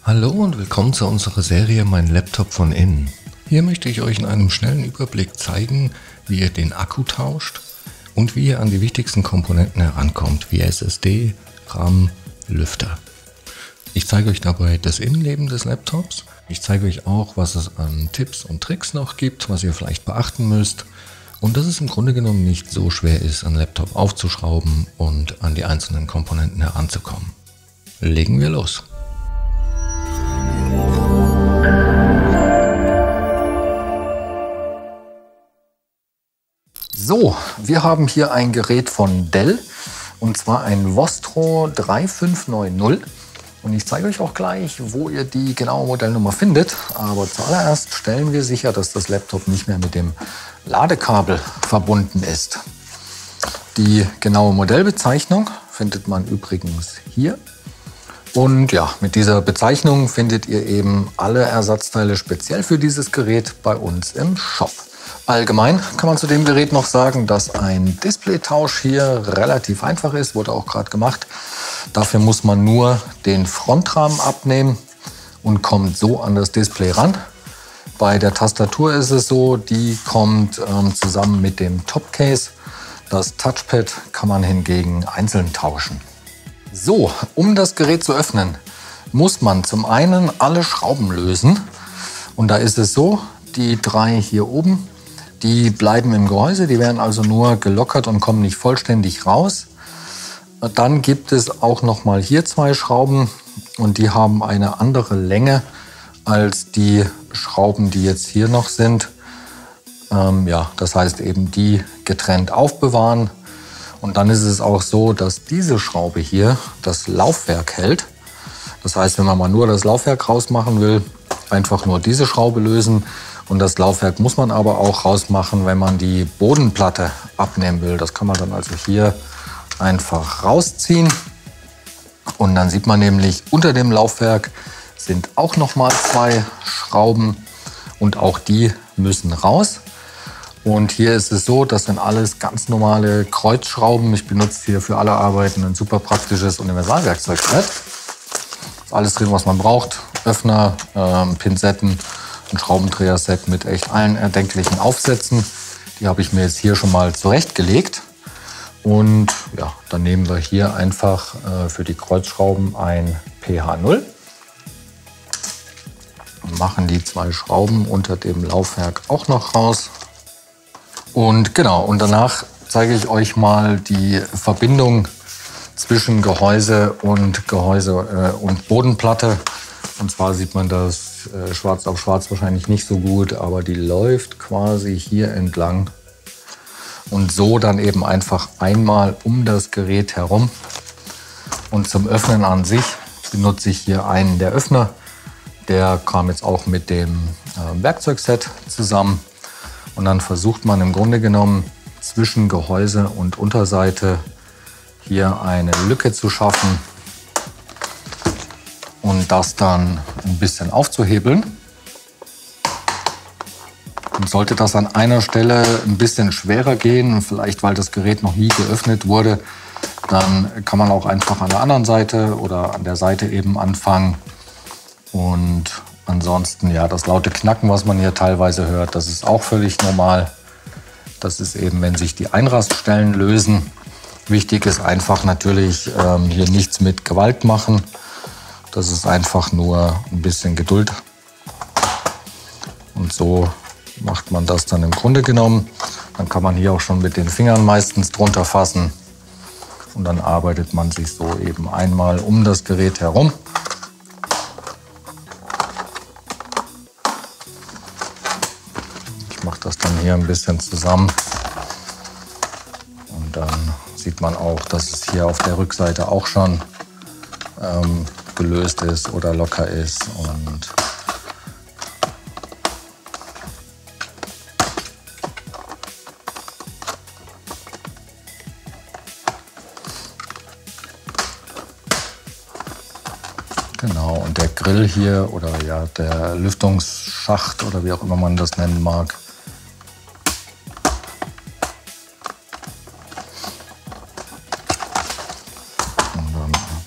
Hallo und willkommen zu unserer Serie Mein Laptop von innen. Hier möchte ich euch in einem schnellen Überblick zeigen, wie ihr den Akku tauscht und wie ihr an die wichtigsten Komponenten herankommt, wie SSD, RAM, Lüfter. Ich zeige euch dabei das Innenleben des Laptops. Ich zeige euch auch, was es an Tipps und Tricks noch gibt, was ihr vielleicht beachten müsst. Und dass es im Grunde genommen nicht so schwer ist, einen Laptop aufzuschrauben und an die einzelnen Komponenten heranzukommen. Legen wir los! So, wir haben hier ein Gerät von Dell und zwar ein Vostro 3590 und ich zeige euch auch gleich, wo ihr die genaue Modellnummer findet. Aber zuallererst stellen wir sicher, dass das Laptop nicht mehr mit dem Ladekabel verbunden ist. Die genaue Modellbezeichnung findet man übrigens hier. Und ja, mit dieser Bezeichnung findet ihr eben alle Ersatzteile speziell für dieses Gerät bei uns im Shop. Allgemein kann man zu dem Gerät noch sagen, dass ein Displaytausch hier relativ einfach ist, wurde auch gerade gemacht. Dafür muss man nur den Frontrahmen abnehmen und kommt so an das Display ran. Bei der Tastatur ist es so, die kommt zusammen mit dem Topcase. Das Touchpad kann man hingegen einzeln tauschen. So, um das Gerät zu öffnen, muss man zum einen alle Schrauben lösen. Und da ist es so, die drei hier oben, die bleiben im Gehäuse, die werden also nur gelockert und kommen nicht vollständig raus. Dann gibt es auch noch mal hier zwei Schrauben und die haben eine andere Länge als die Schrauben, die jetzt hier noch sind. Ja, das heißt eben die getrennt aufbewahren. Und dann ist es auch so, dass diese Schraube hier das Laufwerk hält. Das heißt, wenn man mal nur das Laufwerk rausmachen will, einfach nur diese Schraube lösen. Und das Laufwerk muss man aber auch rausmachen, wenn man die Bodenplatte abnehmen will. Das kann man dann also hier einfach rausziehen. Und dann sieht man nämlich, unter dem Laufwerk sind auch noch mal zwei Schrauben und auch die müssen raus. Und hier ist es so, das sind alles ganz normale Kreuzschrauben. Ich benutze hier für alle Arbeiten ein super praktisches Universalwerkzeugset. Ist alles drin, was man braucht. Öffner, Pinzetten, ein Schraubendreher-Set mit echt allen erdenklichen Aufsätzen. Die habe ich mir jetzt hier schon mal zurechtgelegt. Und ja, dann nehmen wir hier einfach für die Kreuzschrauben ein PH0. Und machen die zwei Schrauben unter dem Laufwerk auch noch raus. Und genau, und danach zeige ich euch mal die Verbindung zwischen Gehäuse und Bodenplatte. Und zwar sieht man das schwarz auf schwarz wahrscheinlich nicht so gut, aber die läuft quasi hier entlang. Und so dann eben einfach einmal um das Gerät herum. Und zum Öffnen an sich benutze ich hier einen der Öffner. Der kam jetzt auch mit dem Werkzeugset zusammen. Und dann versucht man im Grunde genommen zwischen Gehäuse und Unterseite hier eine Lücke zu schaffen und das dann ein bisschen aufzuhebeln. Und sollte das an einer Stelle ein bisschen schwerer gehen, vielleicht weil das Gerät noch nie geöffnet wurde, dann kann man auch einfach an der anderen Seite oder an der Seite eben anfangen. Und ansonsten, ja, das laute Knacken, was man hier teilweise hört, das ist auch völlig normal. Das ist eben, wenn sich die Einraststellen lösen. Wichtig ist einfach natürlich hier nichts mit Gewalt machen. Das ist einfach nur ein bisschen Geduld. Und so macht man das dann im Grunde genommen. Dann kann man hier auch schon mit den Fingern meistens drunter fassen. Und dann arbeitet man sich so eben einmal um das Gerät herum. Ich mache das dann hier ein bisschen zusammen. Und dann sieht man auch, dass es hier auf der Rückseite auch schon gelöst ist oder locker ist. Und genau, und der Grill hier oder ja der Lüftungsschacht oder wie auch immer man das nennen mag,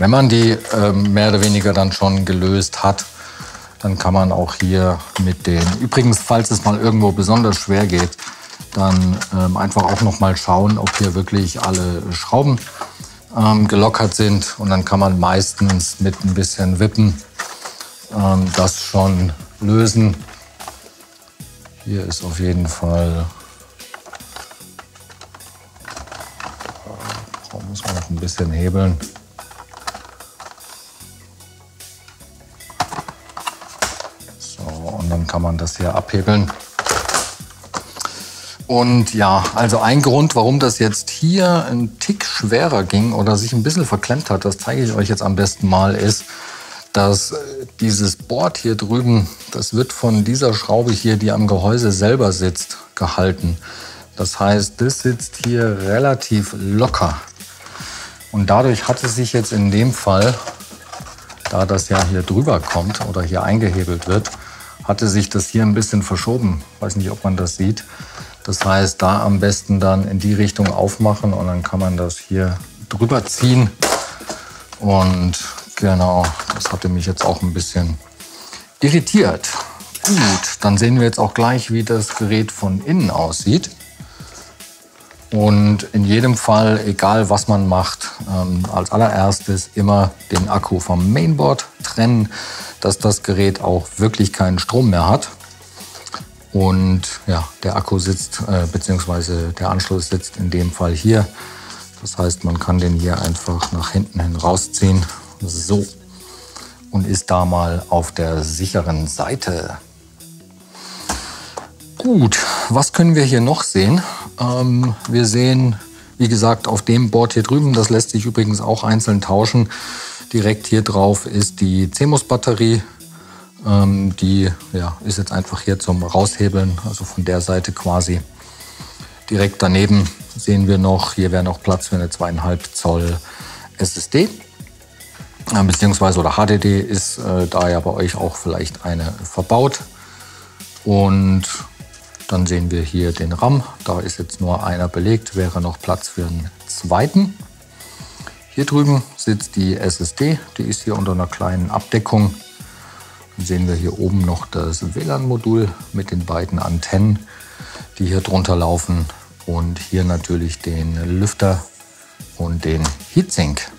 Wenn man die mehr oder weniger dann schon gelöst hat, dann kann man auch hier mit den, übrigens, falls es mal irgendwo besonders schwer geht, dann einfach auch noch mal schauen, ob hier wirklich alle Schrauben gelockert sind. Und dann kann man meistens mit ein bisschen Wippen das schon lösen. Hier ist auf jeden Fall, da muss man noch ein bisschen hebeln. So, und dann kann man das hier abhebeln. Und ja, also ein Grund, warum das jetzt hier ein Tick schwerer ging oder sich ein bisschen verklemmt hat, das zeige ich euch jetzt am besten mal, ist, dass dieses Board hier drüben, das wird von dieser Schraube hier, die am Gehäuse selber sitzt, gehalten. Das heißt, das sitzt hier relativ locker. Und dadurch hat es sich jetzt in dem Fall, da das ja hier drüber kommt oder hier eingehebelt wird, hatte sich das hier ein bisschen verschoben. Ich weiß nicht, ob man das sieht. Das heißt, da am besten dann in die Richtung aufmachen und dann kann man das hier drüber ziehen. Und genau, das hatte mich jetzt auch ein bisschen irritiert. Gut, dann sehen wir jetzt auch gleich, wie das Gerät von innen aussieht. Und in jedem Fall, egal was man macht, als allererstes immer den Akku vom Mainboard trennen, dass das Gerät auch wirklich keinen Strom mehr hat. Und ja, der Akku sitzt, beziehungsweise der Anschluss sitzt in dem Fall hier. Das heißt, man kann den hier einfach nach hinten hin rausziehen. So. Und ist da mal auf der sicheren Seite. Gut, was können wir hier noch sehen? Wir sehen, wie gesagt, auf dem Board hier drüben, das lässt sich übrigens auch einzeln tauschen. Direkt hier drauf ist die CMOS-Batterie. Die ja, ist jetzt einfach hier zum Raushebeln, also von der Seite quasi. Direkt daneben sehen wir noch, hier wäre noch Platz für eine 2,5 Zoll SSD. Beziehungsweise oder HDD ist da ja bei euch auch vielleicht eine verbaut. Und dann sehen wir hier den RAM. Da ist jetzt nur einer belegt, wäre noch Platz für einen zweiten. Hier drüben sitzt die SSD, die ist hier unter einer kleinen Abdeckung. Dann sehen wir hier oben noch das WLAN-Modul mit den beiden Antennen, die hier drunter laufen. Und hier natürlich den Lüfter und den Heatsink.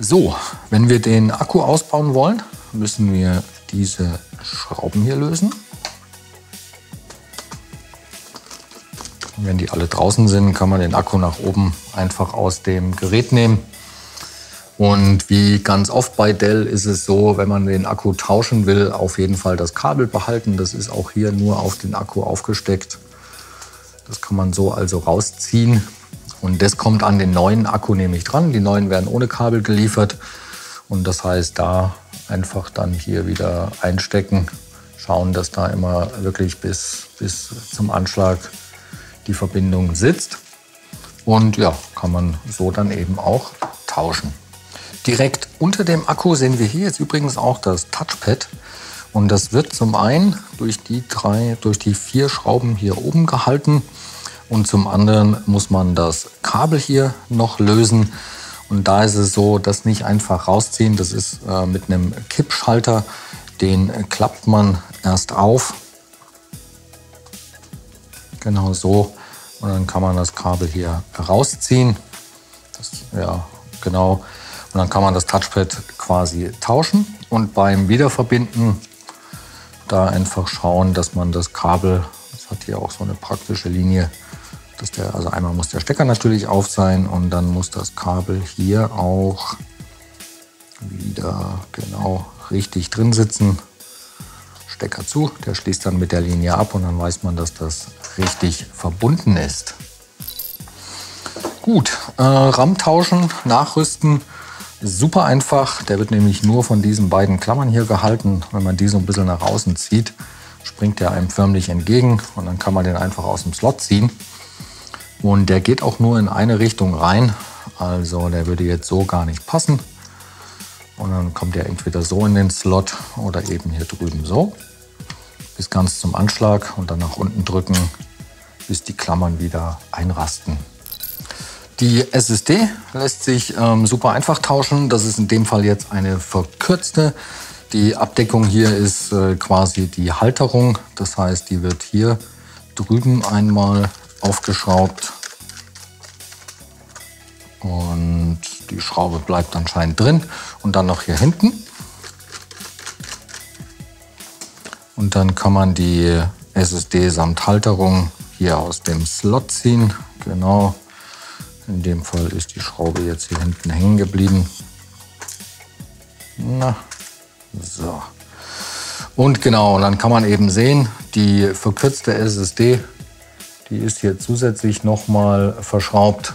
So, wenn wir den Akku ausbauen wollen, müssen wir diese Schrauben hier lösen. Und wenn die alle draußen sind, kann man den Akku nach oben einfach aus dem Gerät nehmen. Und wie ganz oft bei Dell ist es so, wenn man den Akku tauschen will, auf jeden Fall das Kabel behalten. Das ist auch hier nur auf den Akku aufgesteckt. Das kann man so also rausziehen. Und das kommt an den neuen Akku nämlich dran. Die neuen werden ohne Kabel geliefert. Und das heißt, da einfach dann hier wieder einstecken. Schauen, dass da immer wirklich bis zum Anschlag die Verbindung sitzt. Und ja, kann man so dann eben auch tauschen. Direkt unter dem Akku sehen wir hier jetzt übrigens auch das Touchpad. Und das wird zum einen durch die 4 Schrauben hier oben gehalten. Und zum anderen muss man das Kabel hier noch lösen. Und da ist es so, das nicht einfach rausziehen. Das ist mit einem Kippschalter. Den klappt man erst auf. Genau so. Und dann kann man das Kabel hier rausziehen. Ja, genau. Und dann kann man das Touchpad quasi tauschen. Und beim Wiederverbinden da einfach schauen, dass man das Kabel, das hat hier auch so eine praktische Linie, also einmal muss der Stecker natürlich auf sein und dann muss das Kabel hier auch wieder genau richtig drin sitzen. Stecker zu, der schließt dann mit der Linie ab und dann weiß man, dass das richtig verbunden ist. Gut, RAM tauschen, nachrüsten, super einfach. Der wird nämlich nur von diesen beiden Klammern hier gehalten. Wenn man die so ein bisschen nach außen zieht, springt der einem förmlich entgegen und dann kann man den einfach aus dem Slot ziehen. Und der geht auch nur in eine Richtung rein, also der würde jetzt so gar nicht passen. Und dann kommt der entweder so in den Slot oder eben hier drüben so. Bis ganz zum Anschlag und dann nach unten drücken, bis die Klammern wieder einrasten. Die SSD lässt sich super einfach tauschen. Das ist in dem Fall jetzt eine verkürzte. Die Abdeckung hier ist quasi die Halterung. Das heißt, die wird hier drüben einmal aufgeschraubt. Und die Schraube bleibt anscheinend drin. Und dann noch hier hinten. Und dann kann man die SSD samt Halterung hier aus dem Slot ziehen. Genau. In dem Fall ist die Schraube jetzt hier hinten hängen geblieben. Na, so. Und genau, dann kann man eben sehen, die verkürzte SSD, die ist hier zusätzlich nochmal verschraubt.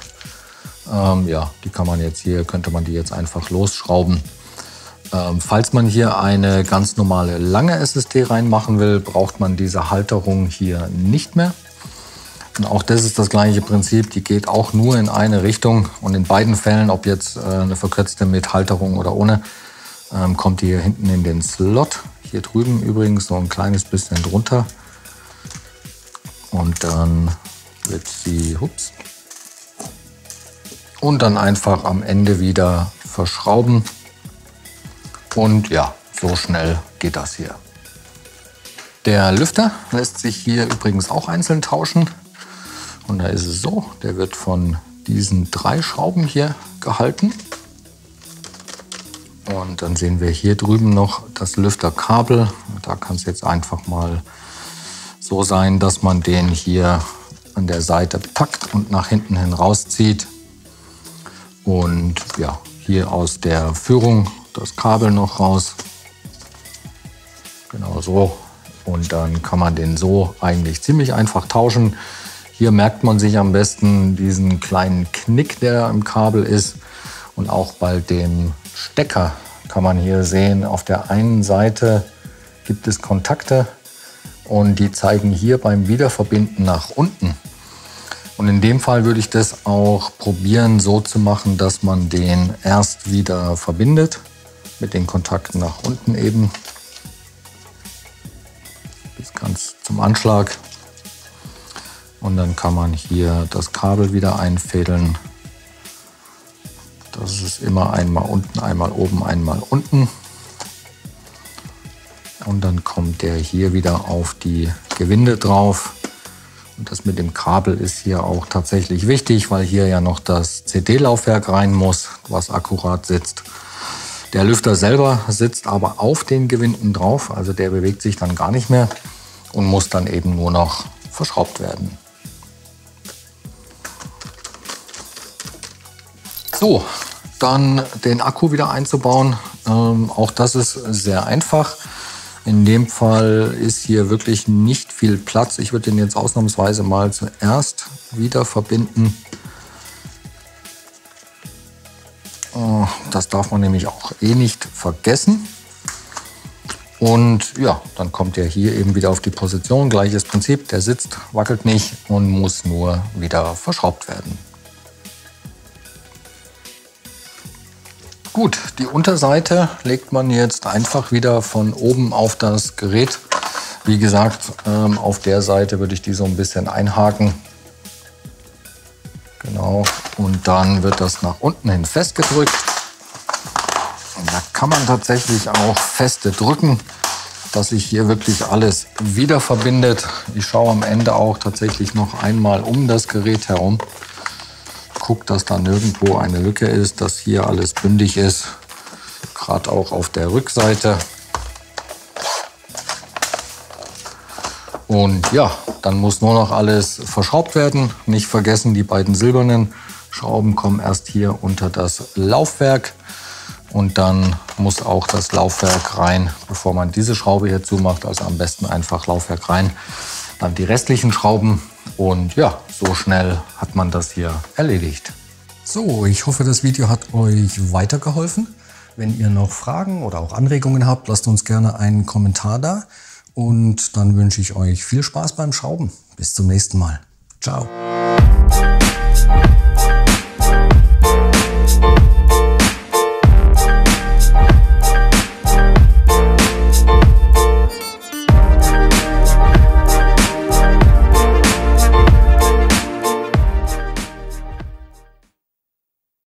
Ja, die kann man jetzt hier, könnte man die jetzt einfach losschrauben. Falls man hier eine ganz normale lange SSD reinmachen will, braucht man diese Halterung hier nicht mehr. Und auch das ist das gleiche Prinzip, die geht auch nur in eine Richtung. Und in beiden Fällen, ob jetzt eine verkürzte mit Halterung oder ohne, kommt die hier hinten in den Slot. Hier drüben übrigens so ein kleines bisschen drunter. Und dann wird sie, ups, und dann einfach am Ende wieder verschrauben. Und ja, so schnell geht das hier. Der Lüfter lässt sich hier übrigens auch einzeln tauschen. Und da ist es so, der wird von diesen 3 Schrauben hier gehalten. Und dann sehen wir hier drüben noch das Lüfterkabel. Da kann es jetzt einfach mal so sein, dass man den hier an der Seite packt und nach hinten hin rauszieht. Und ja, hier aus der Führung das Kabel noch raus. Genau so. Und dann kann man den so eigentlich ziemlich einfach tauschen. Hier merkt man sich am besten diesen kleinen Knick, der im Kabel ist. Und auch bei dem Stecker kann man hier sehen, auf der einen Seite gibt es Kontakte und die zeigen hier beim Wiederverbinden nach unten. Und in dem Fall würde ich das auch probieren, so zu machen, dass man den erst wieder verbindet mit den Kontakten nach unten eben. Bis ganz zum Anschlag. Und dann kann man hier das Kabel wieder einfädeln. Das ist immer einmal unten, einmal oben, einmal unten. Und dann kommt der hier wieder auf die Gewinde drauf. Und das mit dem Kabel ist hier auch tatsächlich wichtig, weil hier ja noch das CD-Laufwerk rein muss, was akkurat sitzt. Der Lüfter selber sitzt aber auf den Gewinden drauf, also der bewegt sich dann gar nicht mehr und muss dann eben nur noch verschraubt werden. So, dann den Akku wieder einzubauen. Auch das ist sehr einfach. In dem Fall ist hier wirklich nicht viel Platz. Ich würde den jetzt ausnahmsweise mal zuerst wieder verbinden. Das darf man nämlich auch eh nicht vergessen. Und ja, dann kommt er hier eben wieder auf die Position. Gleiches Prinzip, der sitzt, wackelt nicht und muss nur wieder verschraubt werden. Gut, die Unterseite legt man jetzt einfach wieder von oben auf das Gerät. Wie gesagt, auf der Seite würde ich die so ein bisschen einhaken. Genau, und dann wird das nach unten hin festgedrückt. Und da kann man tatsächlich auch feste drücken, dass sich hier wirklich alles wieder verbindet. Ich schaue am Ende auch tatsächlich noch einmal um das Gerät herum. Guckt, dass da nirgendwo eine Lücke ist, dass hier alles bündig ist. Gerade auch auf der Rückseite. Und ja, dann muss nur noch alles verschraubt werden. Nicht vergessen, die beiden silbernen Schrauben kommen erst hier unter das Laufwerk. Und dann muss auch das Laufwerk rein, bevor man diese Schraube hier zumacht. Also am besten einfach Laufwerk rein. Dann die restlichen Schrauben. Und ja, so schnell hat man das hier erledigt. So, ich hoffe, das Video hat euch weitergeholfen. Wenn ihr noch Fragen oder auch Anregungen habt, lasst uns gerne einen Kommentar da. Und dann wünsche ich euch viel Spaß beim Schrauben. Bis zum nächsten Mal. Ciao.